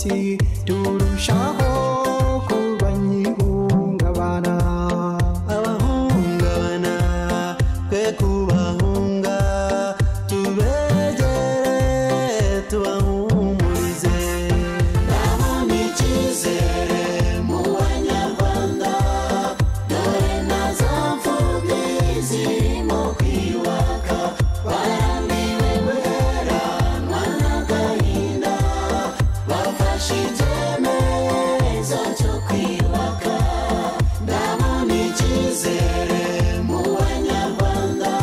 umunsi turushaho kurwanya ihungabana. Abahungabana twe kubahunga, tubegere tubahumurize. Ndabona icyizere mu banyarwanda, dore na za mfubyi zirimo kwiyubaka, barambiwe guheranwa n'agahinda, bafashe icyemezo cyo kwiyubaka. Ndabona icyizere mu banyarwanda,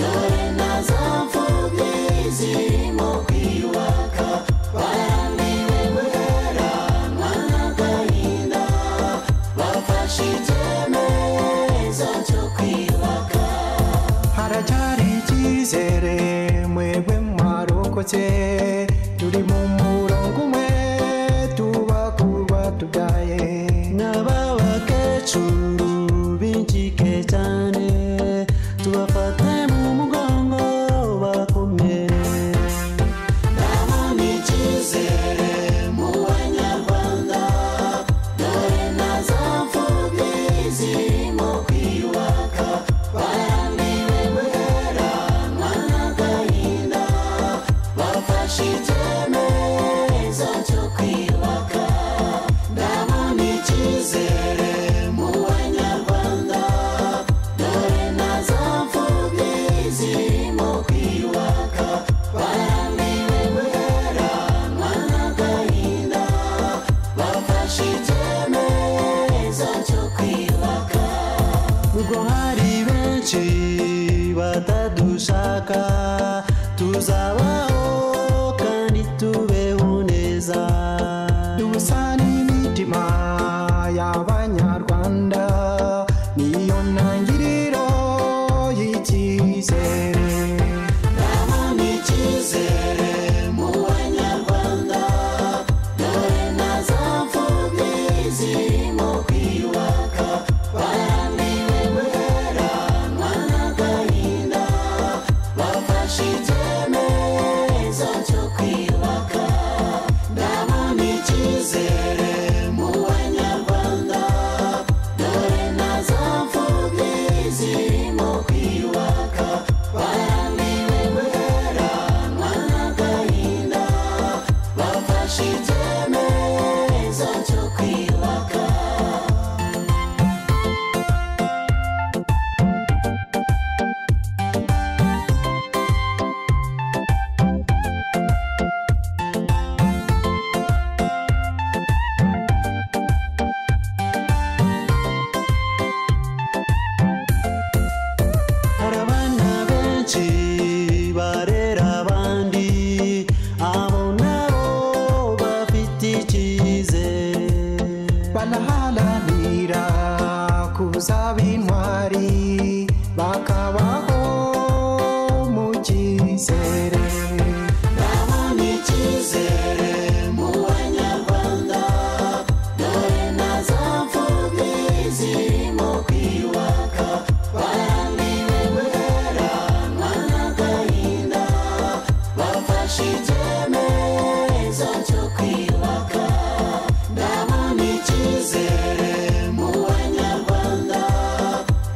dore na za mfubyi zirimo kwiyubaka, barambiwe guheranwa n'agahinda, bafashe icyemezo cyo kwiyubaka. Haracyari icyizere mwebwe mwarokotse, turi mu murongo umwe tubakurwa tubyaye. N'ababakecuru b'incike cyane, tubafate mu mugongo bakomere. Ndabona icyizere mu banyarwanda, dore na za mfubyi zirimo kwiyubaka, barambiwe guheranwa n'agahinda, bafashe icyemezo cyo kwiyubaka. Ndabona icyizere mu banyarwanda, dore na za mfubyi zirimo kwiyubaka, barambiwe guheranwa n'agahinda, bafashe icyemezo cyo kwiyubaka. Ubwo hari benshi batadushaka, tuzabaho kandi tubeho neza. Dusa n'imitima y'abanyarwanda, niyo ntangiriro y'icyizere. Ndabona icyizere mu banyarwanda, dore na za mfubyi zirimo kwiyubaka, barambiwe guheranwa n'agahinda, bafashe icyemezo cyo kwiyubaka. Ndabona icyizere mu banyarwanda, dore na za mfubyi zirimo kwiyubaka, barambiwe guheranwa n'agahinda, bafashe icyemezo cyo kwiyubaka. Hari abana benshi barera abandi, abo nabo bafite icyizere. Banaharanira kuzaba intwari, bakabaho mu cyizere. Ndabona icyizere mu banyarwanda, dore na za mfubyi zirimo kwiyubaka, barambiwe guheranwa n'agahinda, bafashe icyemezo cyo kwiyubaka. Ndabona icyizere mu banyarwanda,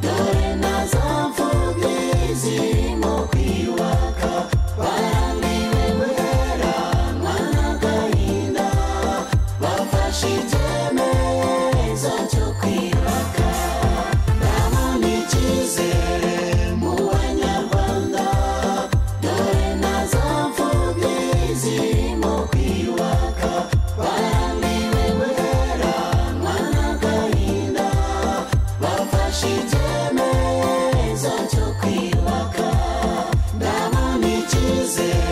dore na za mfubyi zirimo kwiyubaka, barambiwe guheranwa n'agahinda, bafashe icyemezo cyo kwiyubaka. Ndabona icyizere mu banyarwanda, dore na za mfubyi zirimo kwiyubaka, barambiwe guheranwa n'agahinda, bafashe icyemezo cyo kwiyubaka. Ndabona icyizere mu banyarwanda, dore na za mfubyi zirimo kwiyubaka, barambiwe guheranwa n'agahinda, bafashe icyemezo cyo kwiyubaka. Ndabona icyizere